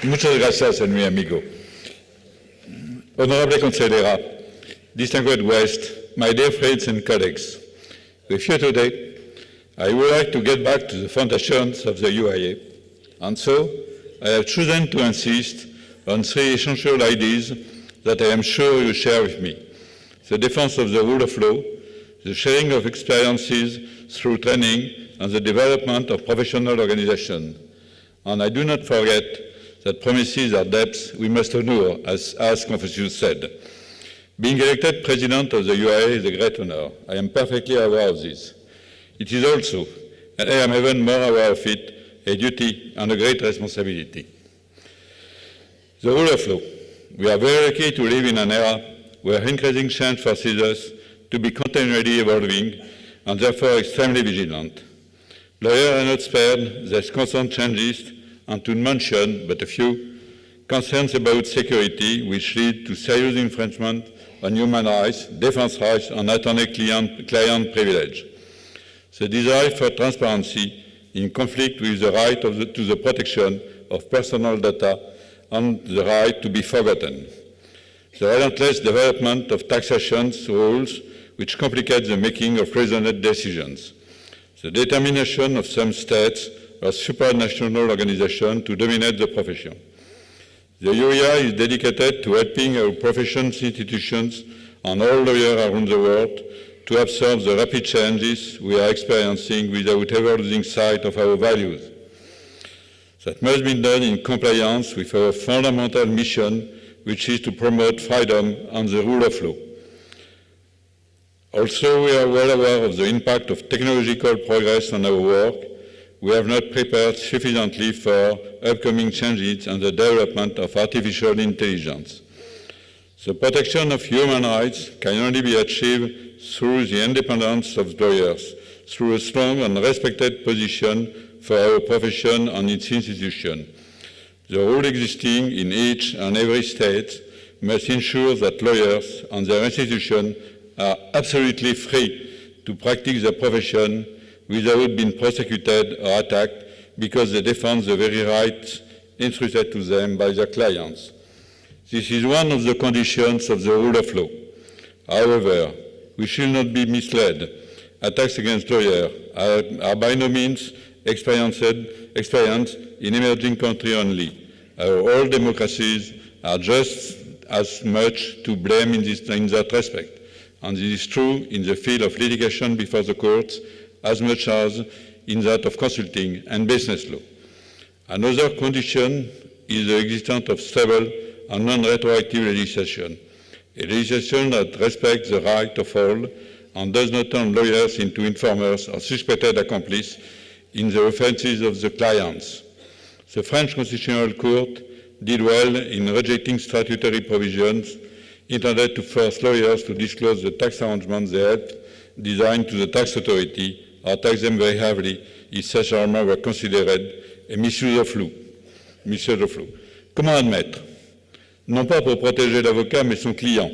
Muchas gracias, mi amigo. Honorable Consellera, distinguished guests, my dear friends and colleagues, with you today, I would like to get back to the foundations of the UIA, and so I have chosen to insist on three essential ideas that I am sure you share with me: the defense of the rule of law, the sharing of experiences through training, and the development of professional organization. And I do not forget that promises are debts we must honor, as Confucius said. Being elected president of the UIA is a great honor. I am perfectly aware of this. It is also, and I am even more aware of it, a duty and a great responsibility. The rule of law. We are very lucky to live in an era where increasing change forces us to be continually evolving and therefore extremely vigilant. Lawyers are not spared these constant changes, and to mention but a few, concerns about security which lead to serious infringement on human rights, defense rights, and attorney-client privilege. The desire for transparency in conflict with the right to the protection of personal data and the right to be forgotten. The relentless development of taxation rules which complicate the making of reasoned decisions. The determination of some states or supranational organizations to dominate the profession. The UIA is dedicated to helping our profession's institutions and all lawyers around the world to absorb the rapid changes we are experiencing without ever losing sight of our values. That must be done in compliance with our fundamental mission, which is to promote freedom and the rule of law. Also, we are well aware of the impact of technological progress on our work. We have not prepared sufficiently for upcoming changes and the development of artificial intelligence. The protection of human rights can only be achieved through the independence of lawyers, through a strong and respected position for our profession and its institution. The rule existing in each and every state must ensure that lawyers and their institution are absolutely free to practice their profession without being prosecuted or attacked because they defend the very rights entrusted to them by their clients. This is one of the conditions of the rule of law. However, we should not be misled. Attacks against lawyers are by no means experienced in emerging countries only. Our old democracies are just as much to blame in that respect. And this is true in the field of litigation before the courts as much as in that of consulting and business law. Another condition is the existence of stable and non-retroactive legislation, a legislation that respects the right of all and does not turn lawyers into informers or suspected accomplices in the offenses of the clients. The French Constitutional Court did well in rejecting statutory provisions intended to force lawyers to disclose the tax arrangements they helped design to the tax authority or tax them very heavily if such arrangements were considered a misuse of law. Comment admettre, non pas pour protéger l'avocat mais son client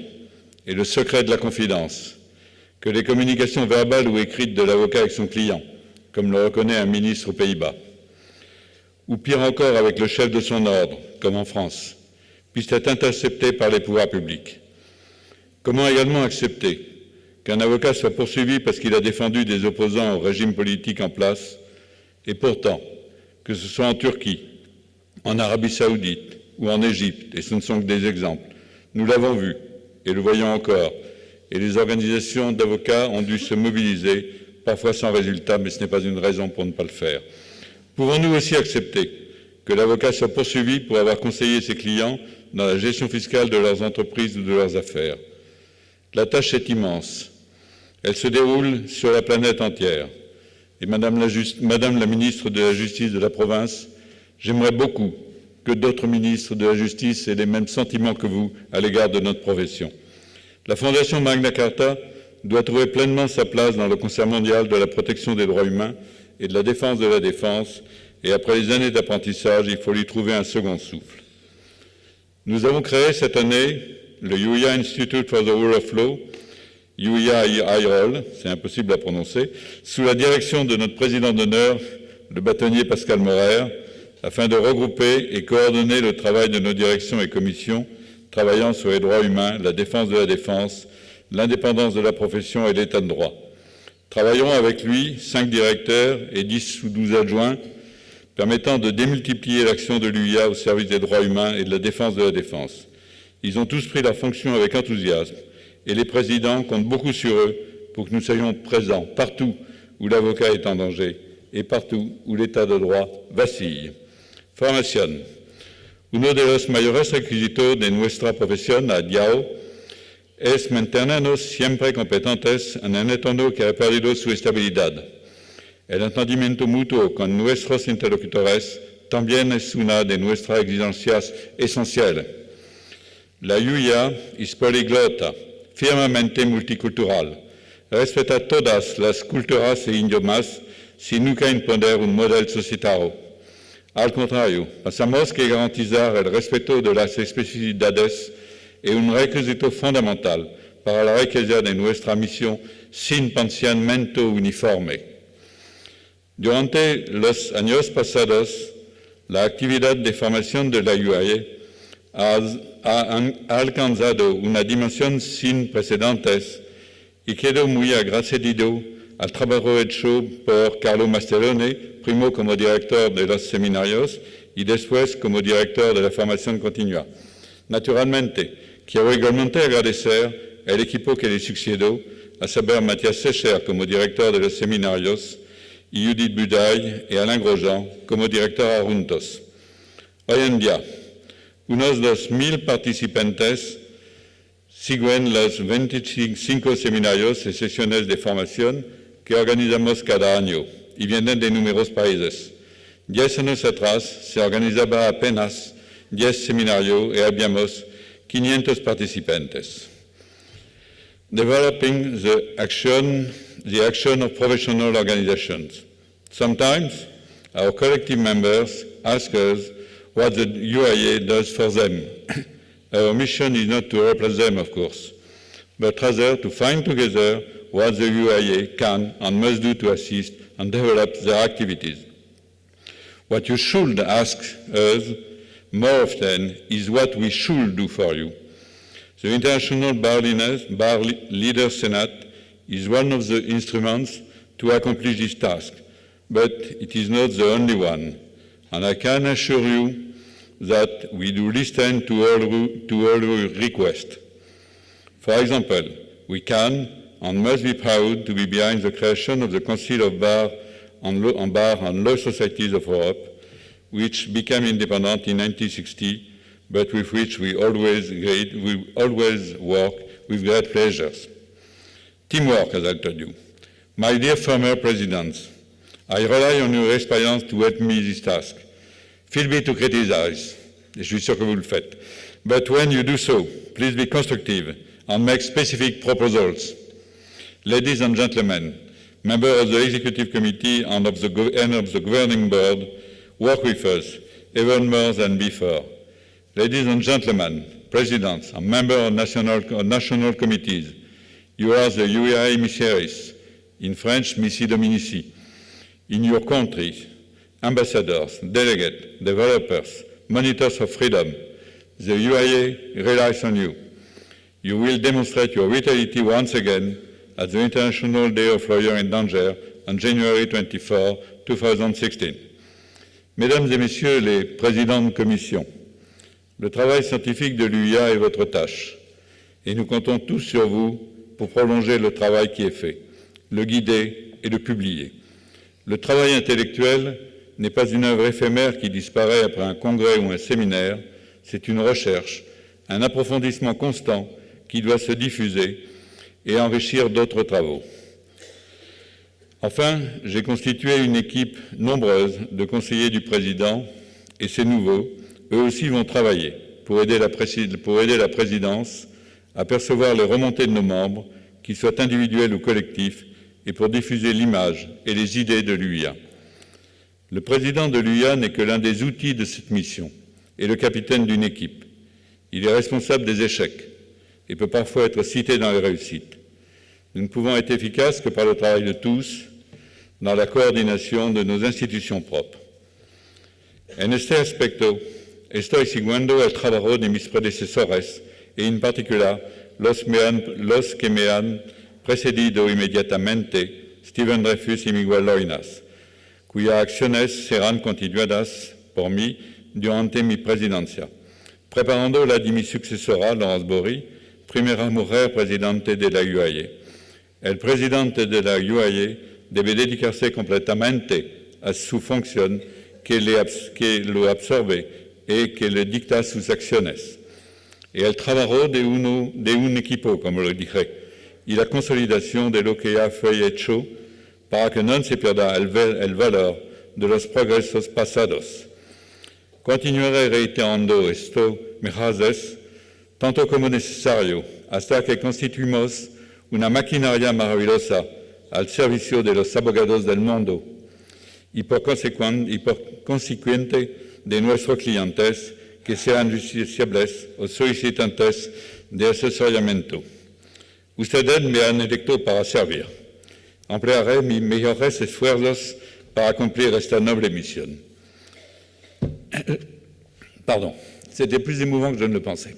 et le secret de la confidence, que les communications verbales ou écrites de l'avocat avec son client, comme le reconnaît un ministre aux Pays-Bas, ou pire encore avec le chef de son ordre, comme en France, puissent être interceptées par les pouvoirs publics. Comment également accepter qu'un avocat soit poursuivi parce qu'il a défendu des opposants au régime politique en place, et pourtant, que ce soit en Turquie, en Arabie Saoudite ou en Égypte, et ce ne sont que des exemples, nous l'avons vu et le voyons encore, et les organisations d'avocats ont dû se mobiliser, parfois sans résultat, mais ce n'est pas une raison pour ne pas le faire. Pouvons-nous aussi accepter que l'avocat soit poursuivi pour avoir conseillé ses clients dans la gestion fiscale de leurs entreprises ou de leurs affaires? La tâche est immense. Elle se déroule sur la planète entière. Et Madame la ministre de la Justice de la province, j'aimerais beaucoup que d'autres ministres de la Justice aient les mêmes sentiments que vous à l'égard de notre profession. La Fondation Magna Carta doit trouver pleinement sa place dans le concert mondial de la protection des droits humains et de la défense de la défense, et après les années d'apprentissage, il faut lui trouver un second souffle. Nous avons créé cette année le UIA Institute for the Rule of Law, UIA IROL, c'est impossible à prononcer, sous la direction de notre président d'honneur, le bâtonnier Pascal Morer, afin de regrouper et coordonner le travail de nos directions et commissions travaillant sur les droits humains, la défense de la défense, l'indépendance de la profession et l'état de droit. Travaillons avec lui 5 directeurs et 10 ou 12 adjoints, permettant de démultiplier l'action de l'UIA au service des droits humains et de la défense de la défense. Ils ont tous pris leur fonction avec enthousiasme et les présidents comptent beaucoup sur eux pour que nous soyons présents partout où l'avocat est en danger et partout où l'état de droit vacille. Formación. Uno de los mayores requisitos de nuestra profesión a DIAO es mantenernos siempre competentes en un entorno que ha perdido su estabilidad. El entendimiento mutuo con nuestros interlocutores también es una de nuestras exigencias esenciales. La UIA es poliglota, firmemente multicultural. Respeta todas las culturas e idiomas sin nunca imponer un modelo societario. Al contrario, pensamos que garantizar el respeto de las especificidades es un requisito fundamental para la riqueza de nuestra misión sin pensamiento uniforme. Durante los años pasados, la actividad de formación de la UIA ha alcanzado una dimensión sin precedentes y quedo muy agradecido al trabajo hecho por Carlo Mastelone, primero como director de los seminarios y después como director de la formación continua. Naturalmente, quiero igualmente agradecer al equipo que le sucedió, a saber Matías Secher como director de los seminarios y Judith Buday y Alain Grosjean como director adjuntos. Hoy en día, unos 2.000 participantes siguen los 25 seminarios y sesiones de formación que organizamos cada año y vienen de numerosos países. 10 años atrás se organizaba apenas 10 seminarios y habíamos 500 participantes. Developing the action of professional organizations. Sometimes our collective members ask us what the UIA does for them. Our mission is not to replace them, of course, but rather to find together what the UIA can and must do to assist and develop their activities. What you should ask us more often is what we should do for you. The International Bar Leaders Senate is one of the instruments to accomplish this task, but it is not the only one, and I can assure you that we do listen to all your requests. For example, we can and must be proud to be behind the creation of the Council of Bar and Law Societies of Europe, which became independent in 1960, but with which we always work with great pleasure. Teamwork, as I told you. My dear former presidents, I rely on your experience to help me this task. Feel free to criticize, et je suis sûr que vous le faites. But when you do so, please be constructive and make specific proposals. Ladies and gentlemen, members of the Executive Committee and of the Governing Board, work with us, even more than before. Ladies and gentlemen, presidents and members of national committees, you are the UIA emissaries, in French, Missi Dominici. In your country, ambassadors, delegates, developers, monitors of freedom, the UIA relies on you. You will demonstrate your vitality once again at the International Day of Lawyers in Danger on January 24, 2016. Mesdames et Messieurs les présidents de commission, le travail scientifique de l'UIA est votre tâche et nous comptons tous sur vous pour prolonger le travail qui est fait, le guider et le publier. Le travail intellectuel n'est pas une œuvre éphémère qui disparaît après un congrès ou un séminaire, c'est une recherche, un approfondissement constant qui doit se diffuser et enrichir d'autres travaux. Enfin, j'ai constitué une équipe nombreuse de conseillers du président et ces nouveaux, eux aussi, vont travailler pour aider la présidence à percevoir les remontées de nos membres, qu'ils soient individuels ou collectifs, et pour diffuser l'image et les idées de l'UIA. Le président de l'UIA n'est que l'un des outils de cette mission et le capitaine d'une équipe. Il est responsable des échecs et peut parfois être cité dans les réussites. Nous ne pouvons être efficaces que par le travail de tous dans la coordination de nos institutions propres. En este aspecto, estoy siguiendo el trabajo de mis predecesores, y en particular los que me han precedido inmediatamente, Stephen Dreyfus y Miguel Loinas, cuyas acciones serán continuadas por mí durante mi presidencia, preparando la de mi sucesora, Laurence Bory, primera mujer presidente de la UAE. El presidente de la UAE debe dedicarse completamente a su función que lo absorbe y que le dicta sus acciones. Y el trabajo de un equipo, como lo dije, y la consolidación de lo que ya fue hecho para que no se pierda el valor de los progresos pasados. Continuaré reiterando esto muchas veces, tanto como necesario, hasta que constituimos una maquinaria maravillosa al servicio de los abogados del mundo y por consiguiente de nuestros clientes que sean justiciables o solicitantes de asesoramiento. Ustedes me han electo para servir. Emplearé mis mejores esfuerzos para cumplir esta noble misión. Pardon, c'était plus émouvant que je ne le pensais.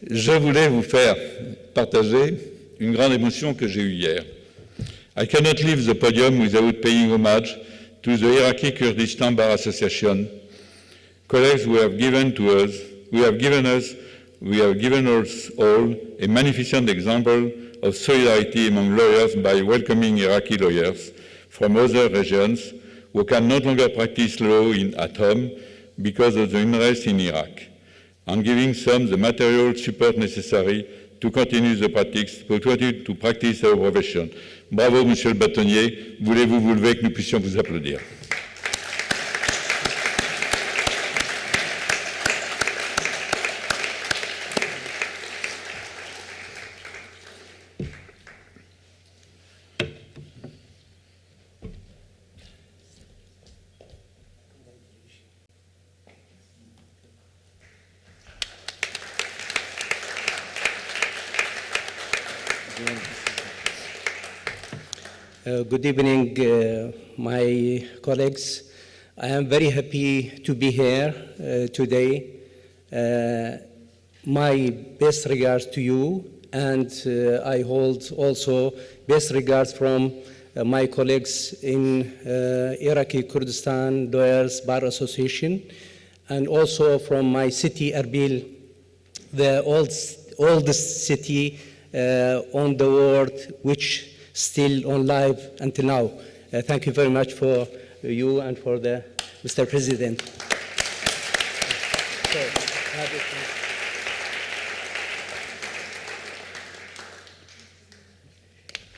Je voulais vous faire partager une grande émotion que j'ai eue hier. I cannot leave the podium without paying homage to the Iraqi Kurdistan Bar Association, colleagues who have given us all a magnificent example of solidarity among lawyers by welcoming Iraqi lawyers from other regions who can no longer practice law at home because of the unrest in Iraq, and giving some the material support necessary to continue to practice our profession. Bravo, Monsieur le bâtonnier. Voulez-vous vous lever que nous puissions vous applaudir? Good evening, my colleagues. I am very happy to be here today. My best regards to you, and I hold also best regards from my colleagues in Iraqi Kurdistan Lawyers Bar Association, and also from my city, Erbil, the oldest city on the world, which still on live until now. Thank you very much for you and for the Mr. President.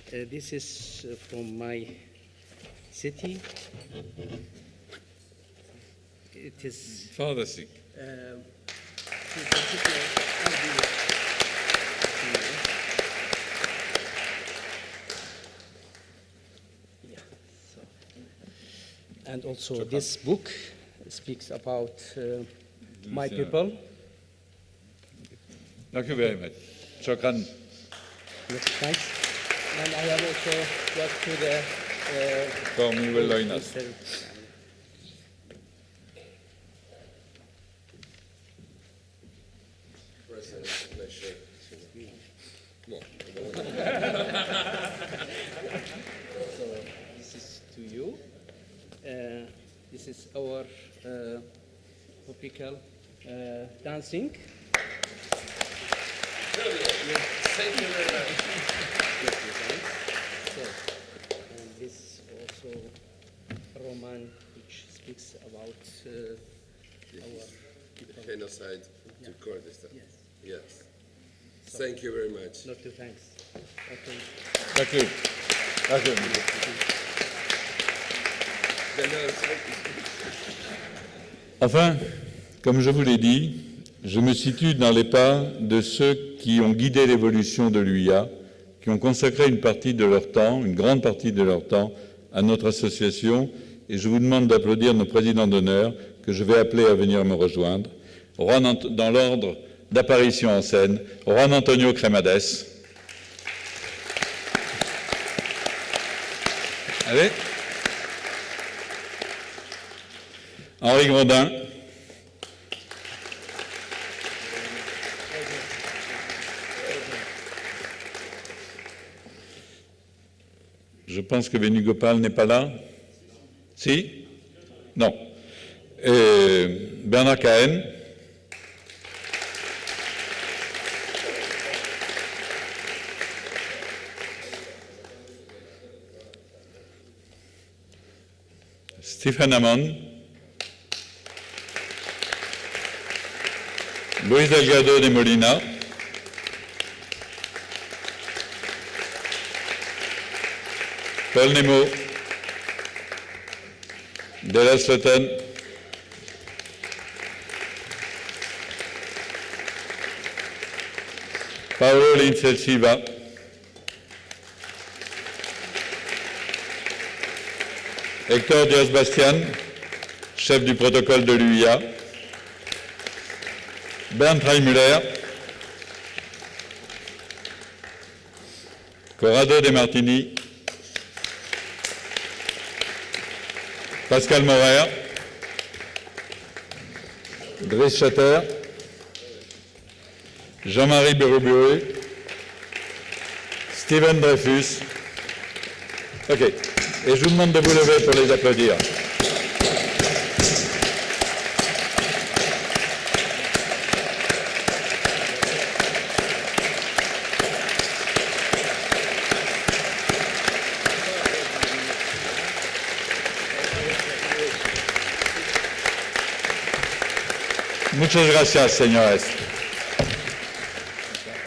This is from my city. It is Father sick. And also this book speaks about my people. Thank you very much. Shukran. Yes, thanks. And I have also got to the For Miguel Loinas. So this is to you. This is our tropical dancing. Brilliant. Thank you very much. So, and this also Roman, which speaks about our people. Genocide to Kurdistan. Yes. Yes. Thank you very much. Not to thanks. Okay. Thank you. Thank you. Enfin, comme je vous l'ai dit, je me situe dans les pas de ceux qui ont guidé l'évolution de l'UIA, qui ont consacré une partie de leur temps, une grande partie de leur temps, à notre association, et je vous demande d'applaudir nos présidents d'honneur que je vais appeler à venir me rejoindre. Dans l'ordre d'apparition en scène, Juan Antonio Cremades. Allez. Henri Grondin. Je pense que Venugopal n'est pas là. Si? Non. Et Bernard Cahen. Stephen Hammond. Luis Delgado de Molina. Paul Nemo. Della Slotten. Paolo Lincel Silva. Hector Diaz Bastian, chef du protocole de l'UIA. Bernd Reimüller. Corrado De Martini. Pascal Morer. Driss Chater. Jean-Marie Beruburi. Steven Dreyfus. OK. Et je vous demande de vous lever pour les applaudir. Muchas gracias, señores.